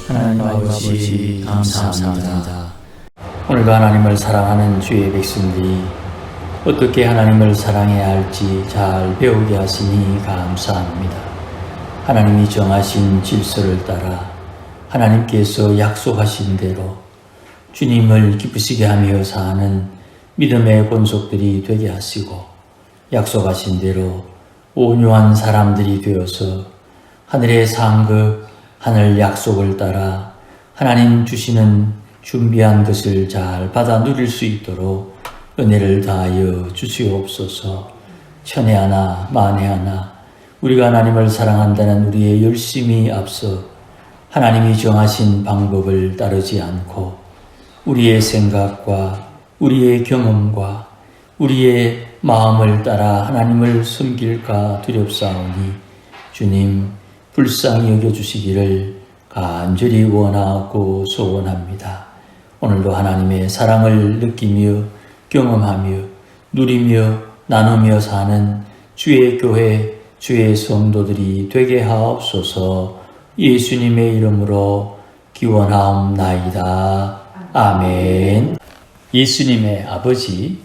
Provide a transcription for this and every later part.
하나님 아버지 감사합니다. 오늘도 하나님을 사랑하는 주의 백성들이 어떻게 하나님을 사랑해야 할지 잘 배우게 하시니 감사합니다. 하나님이 정하신 질서를 따라 하나님께서 약속하신 대로 주님을 기쁘시게 하며 사는 믿음의 본속들이 되게 하시고, 약속하신 대로 온유한 사람들이 되어서 하늘의 상급, 하늘 약속을 따라 하나님 주시는 준비한 것을 잘 받아 누릴 수 있도록 은혜를 다하여 주시옵소서. 천에 하나 만에 하나 우리가 하나님을 사랑한다는 우리의 열심이 앞서 하나님이 정하신 방법을 따르지 않고 우리의 생각과 우리의 경험과 우리의 마음을 따라 하나님을 섬길까 두렵사오니 주님 불쌍히 여겨주시기를 간절히 원하고 소원합니다. 오늘도 하나님의 사랑을 느끼며 경험하며 누리며 나누며 사는 주의 교회, 주의 성도들이 되게 하옵소서. 예수님의 이름으로 기원하옵나이다. 아멘. 예수님의 아버지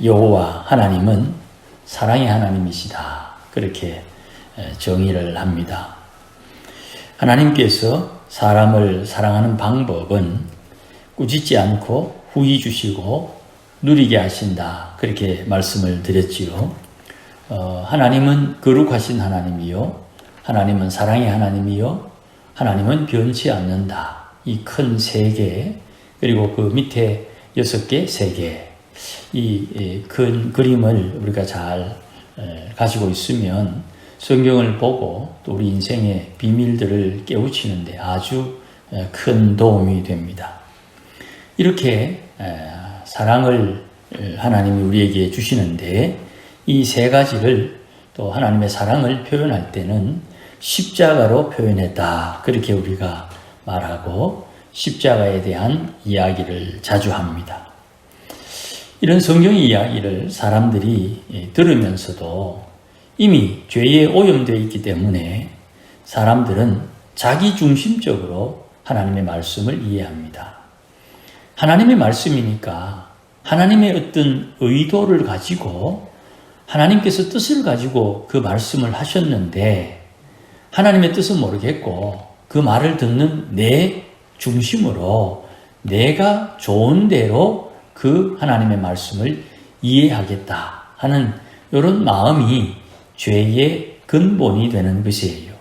여호와 하나님은 사랑의 하나님이시다, 그렇게 정의를 합니다. 하나님께서 사람을 사랑하는 방법은 꾸짖지 않고 후히 주시고 누리게 하신다, 그렇게 말씀을 드렸지요. 하나님은 거룩하신 하나님이요, 하나님은 사랑의 하나님이요, 하나님은 변치 않는다. 이 큰 세 개, 그리고 그 밑에 6개, 3개, 이 큰 그림을 우리가 잘 가지고 있으면 성경을 보고 또 우리 인생의 비밀들을 깨우치는데 아주 큰 도움이 됩니다. 이렇게 사랑을 하나님이 우리에게 주시는데 이 세 가지를 또 하나님의 사랑을 표현할 때는 십자가로 표현했다, 그렇게 우리가 말하고 십자가에 대한 이야기를 자주 합니다. 이런 성경 이야기를 사람들이 들으면서도 이미 죄에 오염되어 있기 때문에 사람들은 자기중심적으로 하나님의 말씀을 이해합니다. 하나님의 말씀이니까 하나님의 어떤 의도를 가지고 하나님께서 뜻을 가지고 그 말씀을 하셨는데 하나님의 뜻은 모르겠고 그 말을 듣는 내 중심으로 내가 좋은 대로 그 하나님의 말씀을 이해하겠다 하는 이런 마음이 죄의 근본이 되는 것이에요.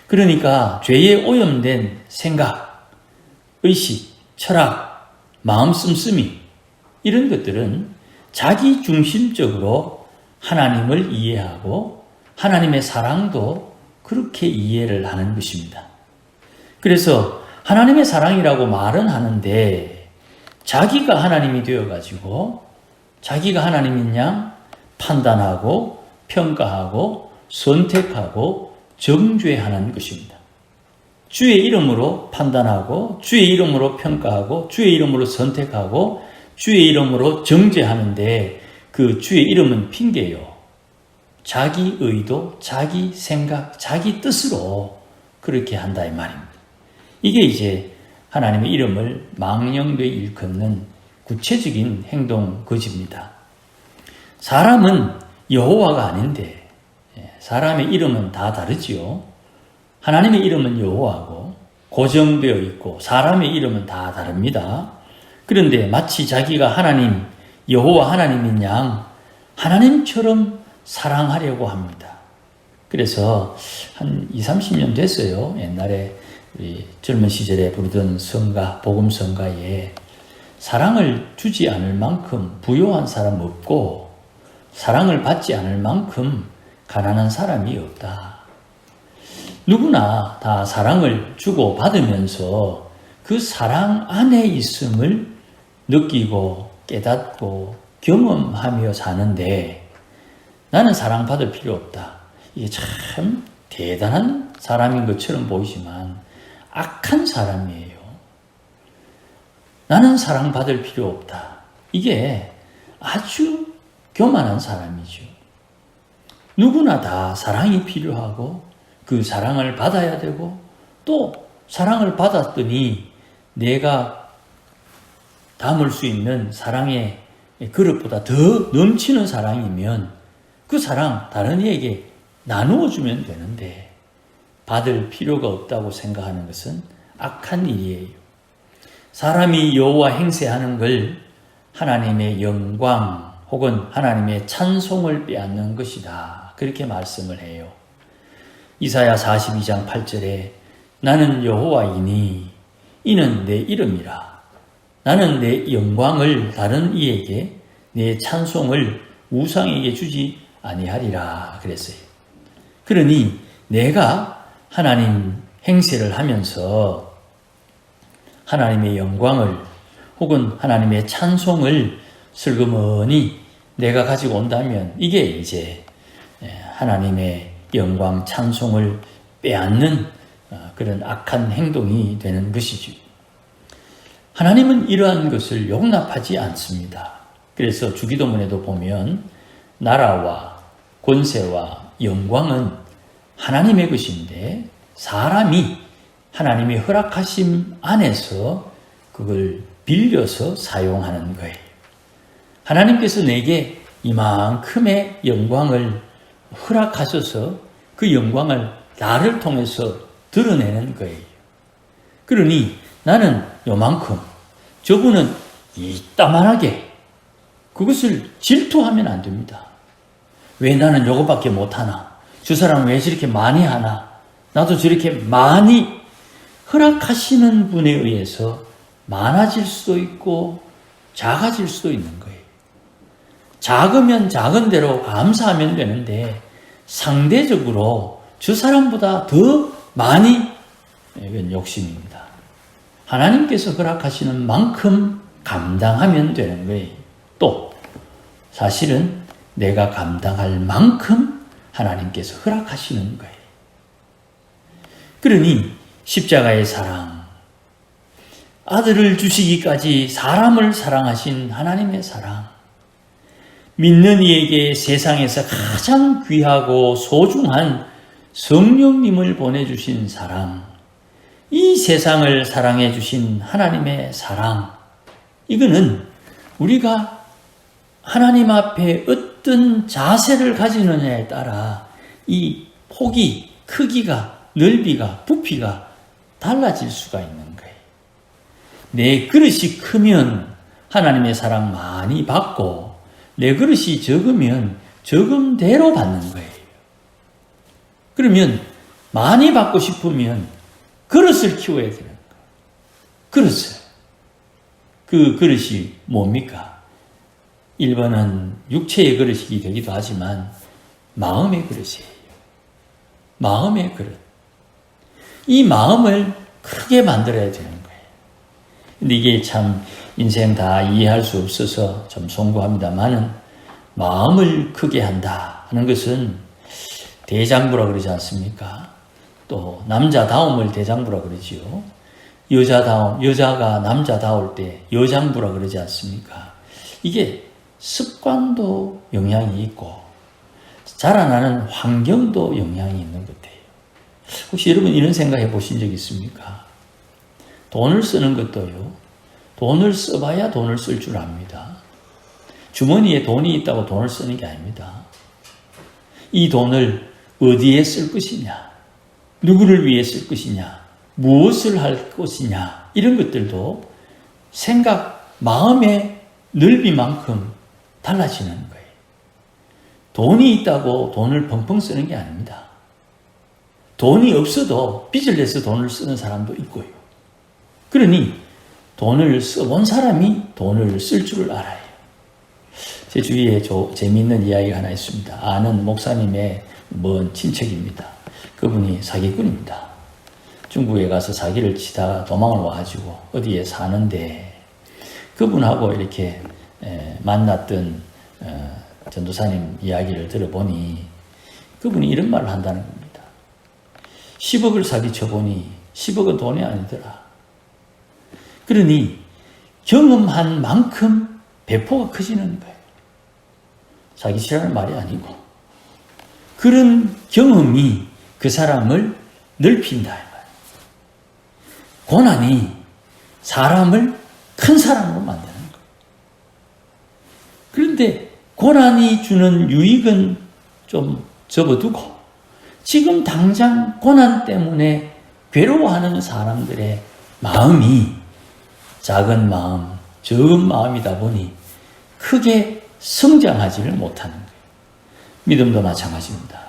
그러니까 죄에 오염된 생각, 의식, 철학, 마음 씀씀이, 이런 것들은 자기 중심적으로 하나님을 이해하고 하나님의 사랑도 그렇게 이해를 하는 것입니다. 그래서 하나님의 사랑이라고 말은 하는데 자기가 하나님이 되어가지고 자기가 하나님인 양 판단하고 평가하고 선택하고 정죄하는 것입니다. 주의 이름으로 판단하고 주의 이름으로 평가하고 주의 이름으로 선택하고 주의 이름으로 정죄하는데 그 주의 이름은 핑계요. 자기 의도, 자기 생각, 자기 뜻으로 그렇게 한다 이 말입니다. 이게 이제 하나님의 이름을 망령되이 일컫는 구체적인 행동 거지입니다. 사람은 여호와가 아닌데 사람의 이름은 다 다르지요. 하나님의 이름은 여호와고 고정되어 있고 사람의 이름은 다 다릅니다. 그런데 마치 자기가 하나님, 여호와 하나님인 양 하나님처럼 사랑하려고 합니다. 그래서 한 20, 30년 됐어요. 옛날에 우리 젊은 시절에 부르던 성가, 복음성가에 사랑을 주지 않을 만큼 부요한 사람 없고 사랑을 받지 않을 만큼 가난한 사람이 없다. 누구나 다 사랑을 주고 받으면서 그 사랑 안에 있음을 느끼고 깨닫고 경험하며 사는데 나는 사랑받을 필요 없다. 이게 참 대단한 사람인 것처럼 보이지만 악한 사람이에요. 나는 사랑받을 필요 없다. 이게 아주 교만한 사람이죠. 누구나 다 사랑이 필요하고 그 사랑을 받아야 되고 또 사랑을 받았더니 내가 담을 수 있는 사랑의 그릇보다 더 넘치는 사랑이면 그 사랑 다른 이에게 나누어 주면 되는데 받을 필요가 없다고 생각하는 것은 악한 일이에요. 사람이 여호와 행세하는 걸 하나님의 영광 혹은 하나님의 찬송을 빼앗는 것이다. 그렇게 말씀을 해요. 이사야 42장 8절에 나는 여호와이니 이는 내 이름이라. 나는 내 영광을 다른 이에게 내 찬송을 우상에게 주지 아니하리라 그랬어요. 그러니 내가 하나님 행세를 하면서 하나님의 영광을 혹은 하나님의 찬송을 슬그머니 내가 가지고 온다면 이게 이제 하나님의 영광 찬송을 빼앗는 그런 악한 행동이 되는 것이죠. 하나님은 이러한 것을 용납하지 않습니다. 그래서 주기도문에도 보면 나라와 권세와 영광은 하나님의 것인데 사람이 하나님의 허락하심 안에서 그걸 빌려서 사용하는 거예요. 하나님께서 내게 이만큼의 영광을 허락하셔서 그 영광을 나를 통해서 드러내는 거예요. 그러니 나는 요만큼, 저분은 이따만하게 그것을 질투하면 안 됩니다. 왜 나는 요것밖에 못하나? 저 사람은 왜 저렇게 많이 하나? 나도 저렇게 많이 허락하시는 분에 의해서 많아질 수도 있고 작아질 수도 있는 거예요. 작으면 작은 대로 감사하면 되는데 상대적으로 저 사람보다 더 많이 이건 욕심입니다. 하나님께서 허락하시는 만큼 감당하면 되는 거예요. 또 사실은 내가 감당할 만큼 하나님께서 허락하시는 거예요. 그러니 십자가의 사랑, 아들을 주시기까지 사람을 사랑하신 하나님의 사랑, 믿는 이에게 세상에서 가장 귀하고 소중한 성령님을 보내주신 사랑, 이 세상을 사랑해 주신 하나님의 사랑, 이거는 우리가 하나님 앞에 어떤 자세를 가지느냐에 따라 이 폭이, 크기가, 넓이가, 부피가 달라질 수가 있는 거예요. 내 그릇이 크면 하나님의 사랑 많이 받고 내 그릇이 적으면 적음대로 받는 거예요. 그러면 많이 받고 싶으면 그릇을 키워야 되는 거예요. 그릇을. 그 그릇이 뭡니까? 1번은 육체의 그릇이 되기도 하지만 마음의 그릇이에요. 마음의 그릇. 이 마음을 크게 만들어야 되는 거예요. 근데 이게 참 인생 다 이해할 수 없어서 좀 송구합니다만은 마음을 크게 한다 하는 것은 대장부라 그러지 않습니까? 또 남자다움을 대장부라 그러지요. 여자가 남자다울 때 여장부라 그러지 않습니까? 이게 습관도 영향이 있고 자라나는 환경도 영향이 있는 것 같아요. 혹시 여러분 이런 생각해 보신 적 있습니까? 돈을 쓰는 것도요. 돈을 써봐야 돈을 쓸 줄 압니다. 주머니에 돈이 있다고 돈을 쓰는 게 아닙니다. 이 돈을 어디에 쓸 것이냐, 누구를 위해 쓸 것이냐, 무엇을 할 것이냐, 이런 것들도 생각, 마음의 넓이만큼 달라지는 거예요. 돈이 있다고 돈을 펑펑 쓰는 게 아닙니다. 돈이 없어도 빚을 내서 돈을 쓰는 사람도 있고요. 그러니 돈을 써본 사람이 돈을 쓸 줄 알아요. 제 주위에 재미있는 이야기가 하나 있습니다. 아는 목사님의 먼 친척입니다. 그분이 사기꾼입니다. 중국에 가서 사기를 치다가 도망을 와가지고 어디에 사는데 그분하고 이렇게 만났던 전도사님 이야기를 들어보니 그분이 이런 말을 한다는 겁니다. 10억을 사기쳐보니 10억은 돈이 아니더라. 그러니 경험한 만큼 배포가 커지는 거예요. 사기치라는 말이 아니고 그런 경험이 그 사람을 넓힌다. 고난이 사람을 큰 사람으로 만드는 거예요. 그런데 고난이 주는 유익은 좀 접어두고 지금 당장 고난 때문에 괴로워하는 사람들의 마음이 작은 마음, 적은 마음이다 보니 크게 성장하지를 못하는 거예요. 믿음도 마찬가지입니다.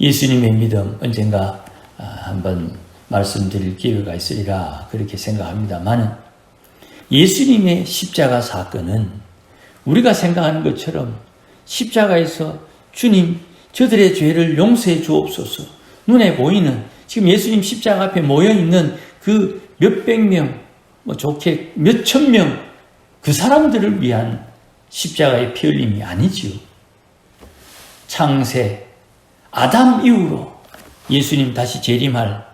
예수님의 믿음 언젠가 한번 말씀드릴 기회가 있으리라 그렇게 생각합니다만 예수님의 십자가 사건은 우리가 생각하는 것처럼 십자가에서 주님 저들의 죄를 용서해 주옵소서 눈에 보이는 지금 예수님 십자가 앞에 모여있는 그 몇백 명 좋게 몇천 명 그 사람들을 위한 십자가의 피 흘림이 아니지요. 창세 아담 이후로 예수님 다시 재림할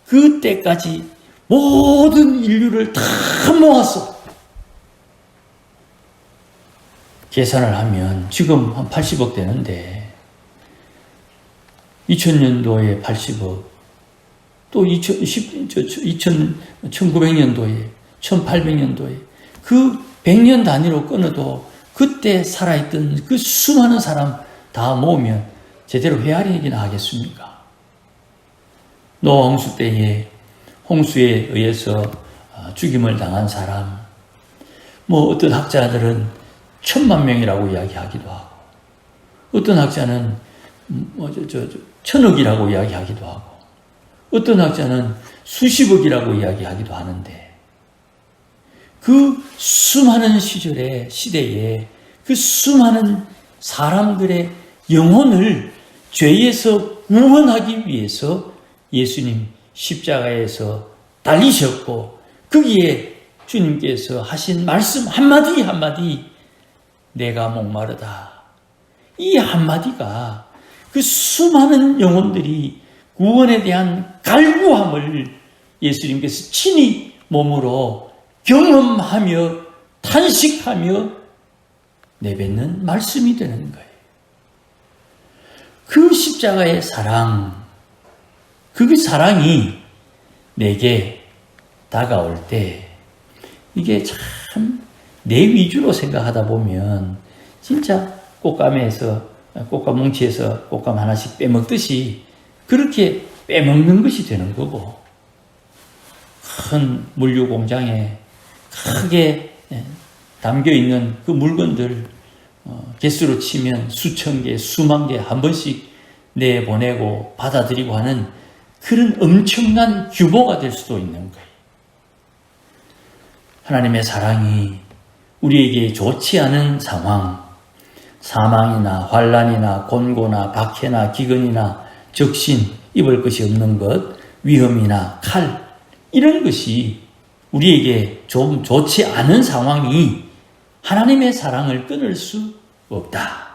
그때까지 모든 인류를 다 모아서 계산을 하면 지금 한 80억 되는데 2000년도에 80억 또 1900년도에 1800년도에 그 100년 단위로 끊어도 그때 살아있던 그 수많은 사람 다 모으면 제대로 헤아리기나 하겠습니까? 노아 홍수 때에 홍수에 의해서 죽임을 당한 사람 어떤 학자들은 1000만 명이라고 이야기하기도 하고 어떤 학자는 1000억이라고 이야기하기도 하고 어떤 학자는 수십억이라고 이야기하기도 하는데 그 수많은 시대에 그 수많은 사람들의 영혼을 죄에서 구원하기 위해서 예수님 십자가에서 달리셨고 거기에 주님께서 하신 말씀 한마디 한마디 내가 목마르다 이 한마디가 그 수많은 영혼들이 구원에 대한 갈구함을 예수님께서 친히 몸으로 경험하며 탄식하며 내뱉는 말씀이 되는 거예요. 그 십자가의 사랑, 그 사랑이 내게 다가올 때 이게 참 내 위주로 생각하다 보면 진짜 꽃감 뭉치에서 꽃감 하나씩 빼먹듯이 그렇게 빼먹는 것이 되는 거고 큰 물류 공장에 크게 담겨있는 그 물건들 개수로 치면 수천 개, 수만 개 한 번씩 내보내고 받아들이고 하는 그런 엄청난 규모가 될 수도 있는 거예요. 하나님의 사랑이 우리에게 좋지 않은 상황, 사망이나 환난이나 곤고나 박해나 기근이나 적신, 입을 것이 없는 것, 위험이나 칼 이런 것이 우리에게 좀 좋지 않은 상황이 하나님의 사랑을 끊을 수 없다.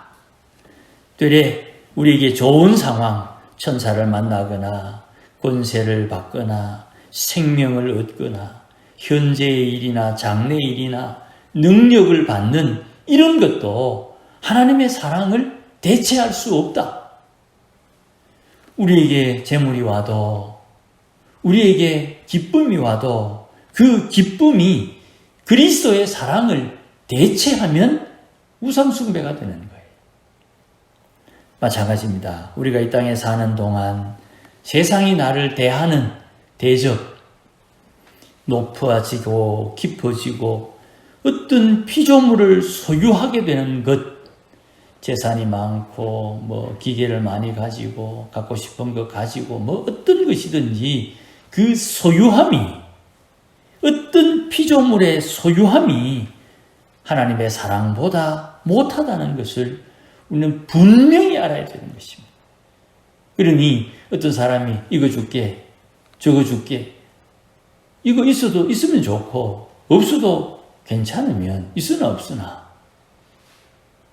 되레 우리에게 좋은 상황, 천사를 만나거나 권세를 받거나 생명을 얻거나 현재의 일이나 장래의 일이나 능력을 받는 이런 것도 하나님의 사랑을 대체할 수 없다. 우리에게 재물이 와도 우리에게 기쁨이 와도 그 기쁨이 그리스도의 사랑을 대체하면 우상숭배가 되는 거예요. 마찬가지입니다. 우리가 이 땅에 사는 동안 세상이 나를 대하는 대접, 높아지고 깊어지고 어떤 피조물을 소유하게 되는 것, 재산이 많고 기계를 많이 가지고 갖고 싶은 거 가지고 어떤 것이든지 그 소유함이 어떤 피조물의 소유함이 하나님의 사랑보다 못하다는 것을 우리는 분명히 알아야 되는 것입니다. 그러니 어떤 사람이 이거 줄게 저거 줄게 이거 있으면 좋고 없어도 괜찮으면 있으나 없으나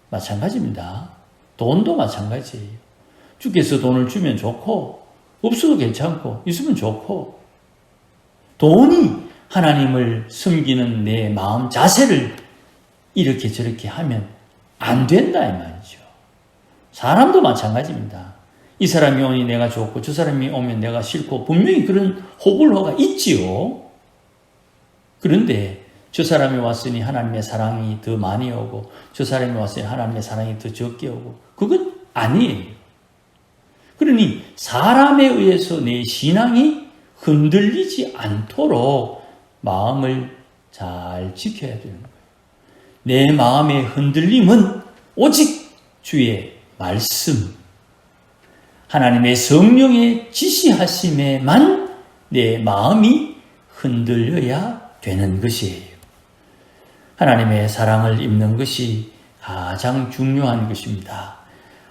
마찬가지입니다. 돈도 마찬가지예요. 주께서 돈을 주면 좋고 없어도 괜찮고 있으면 좋고 돈이 하나님을 섬기는 내 마음 자세를 이렇게 저렇게 하면 안 된다 이 말이죠. 사람도 마찬가지입니다. 이 사람이 오니 내가 좋고 저 사람이 오면 내가 싫고 분명히 그런 호불호가 있지요. 그런데 저 사람이 왔으니 하나님의 사랑이 더 많이 오고 저 사람이 왔으니 하나님의 사랑이 더 적게 오고 그건 아니에요. 그러니 사람에 의해서 내 신앙이 흔들리지 않도록 마음을 잘 지켜야 되는 거예요. 내 마음의 흔들림은 오직 주의 말씀, 하나님의 성령의 지시하심에만 내 마음이 흔들려야 되는 것이에요. 하나님의 사랑을 입는 것이 가장 중요한 것입니다.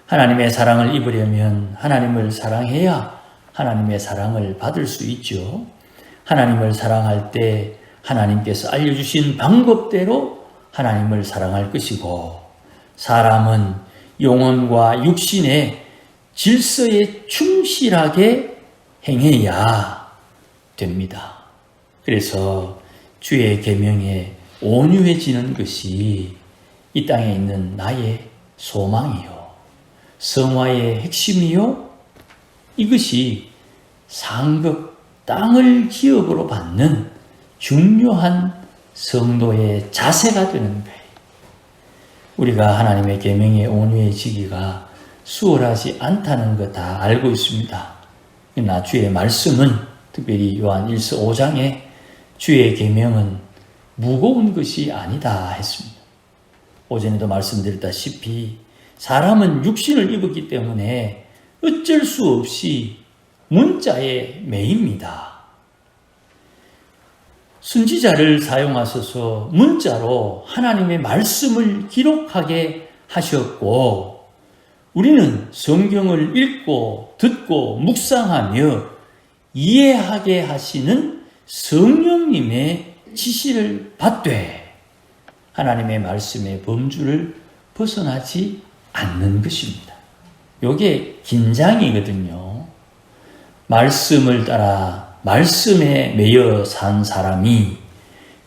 하나님의 사랑을 입으려면 하나님을 사랑해야 하나님의 사랑을 받을 수 있죠. 하나님을 사랑할 때 하나님께서 알려주신 방법대로 하나님을 사랑할 것이고, 사람은 영혼과 육신의 질서에 충실하게 행해야 됩니다. 그래서 주의 계명에 온유해지는 것이 이 땅에 있는 나의 소망이요, 성화의 핵심이요, 이것이 상급 땅을 기업으로 받는 중요한 성도의 자세가 되는 거예요. 우리가 하나님의 계명에 온유해지기가 수월하지 않다는 거 다 알고 있습니다. 그러나 주의 말씀은, 특별히 요한 1서 5장에 주의 계명은 무거운 것이 아니다 했습니다. 오전에도 말씀드렸다시피 사람은 육신을 입었기 때문에 어쩔 수 없이 문자에 매입니다. 순지자를 사용하셔서 문자로 하나님의 말씀을 기록하게 하셨고, 우리는 성경을 읽고 듣고 묵상하며 이해하게 하시는 성령님의 지시를 받되 하나님의 말씀의 범주를 벗어나지 않는 것입니다. 이게 긴장이거든요. 말씀을 따라 말씀에 매여 산 사람이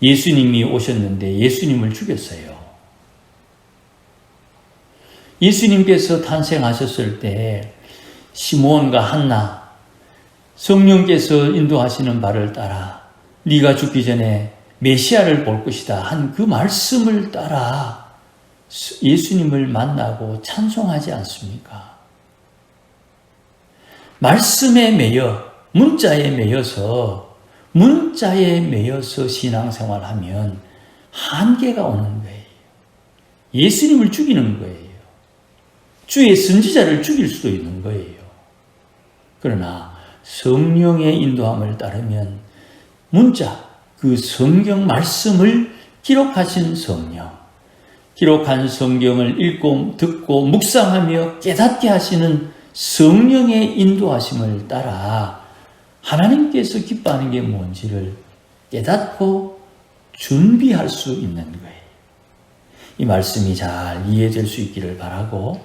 예수님이 오셨는데 예수님을 죽였어요. 예수님께서 탄생하셨을 때 시므온과 한나, 성령께서 인도하시는 바를 따라 네가 죽기 전에 메시아를 볼 것이다 한 그 말씀을 따라 예수님을 만나고 찬송하지 않습니까? 말씀에 매여, 문자에 매여서 신앙생활하면 한계가 오는 거예요. 예수님을 죽이는 거예요. 주의 선지자를 죽일 수도 있는 거예요. 그러나 성령의 인도함을 따르면 문자, 그 성경 말씀을 기록하신 성령, 기록한 성경을 읽고 듣고 묵상하며 깨닫게 하시는 성령의 인도하심을 따라 하나님께서 기뻐하는 게 뭔지를 깨닫고 준비할 수 있는 거예요. 이 말씀이 잘 이해될 수 있기를 바라고,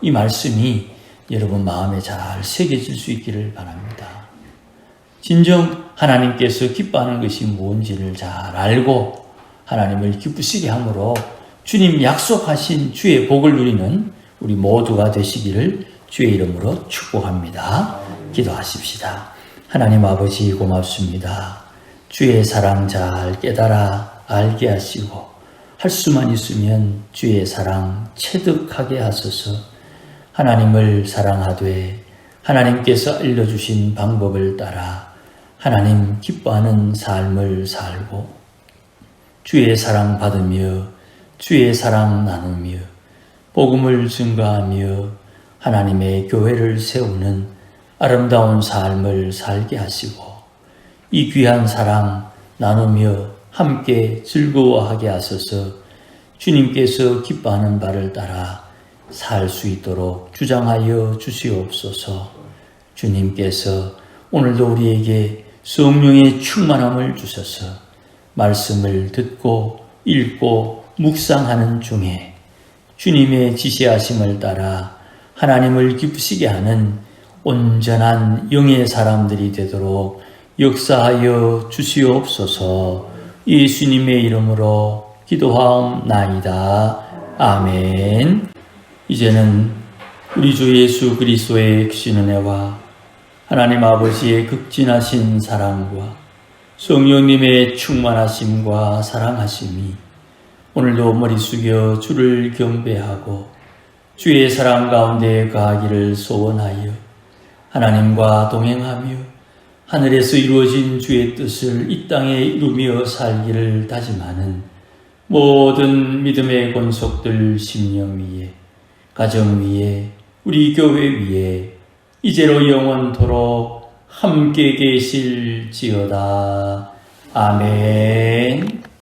이 말씀이 여러분 마음에 잘 새겨질 수 있기를 바랍니다. 진정 하나님께서 기뻐하는 것이 뭔지를 잘 알고 하나님을 기쁘시게 함으로 주님 약속하신 주의 복을 누리는 우리 모두가 되시기를 주의 이름으로 축복합니다. 기도하십시다. 하나님 아버지 고맙습니다. 주의 사랑 잘 깨달아 알게 하시고 할 수만 있으면 주의 사랑 체득하게 하소서. 하나님을 사랑하되 하나님께서 알려주신 방법을 따라 하나님 기뻐하는 삶을 살고 주의 사랑 받으며 주의 사랑 나누며 복음을 증거하며 하나님의 교회를 세우는 아름다운 삶을 살게 하시고 이 귀한 사랑 나누며 함께 즐거워하게 하소서. 주님께서 기뻐하는 바를 따라 살 수 있도록 주장하여 주시옵소서. 주님께서 오늘도 우리에게 성령의 충만함을 주셔서 말씀을 듣고 읽고 묵상하는 중에 주님의 지시하심을 따라 하나님을 기쁘시게 하는 온전한 영의 사람들이 되도록 역사하여 주시옵소서. 예수님의 이름으로 기도하옵나이다. 아멘. 이제는 우리 주 예수 그리스도의 크신 은혜와 하나님 아버지의 극진하신 사랑과 성령님의 충만하심과 사랑하심이 오늘도 머리 숙여 주를 경배하고 주의 사랑 가운데 가기를 소원하여 하나님과 동행하며 하늘에서 이루어진 주의 뜻을 이 땅에 이루며 살기를 다짐하는 모든 믿음의 권속들 심령 위에, 가정 위에, 우리 교회 위에 이제로 영원토록 함께 계실지어다. 아멘.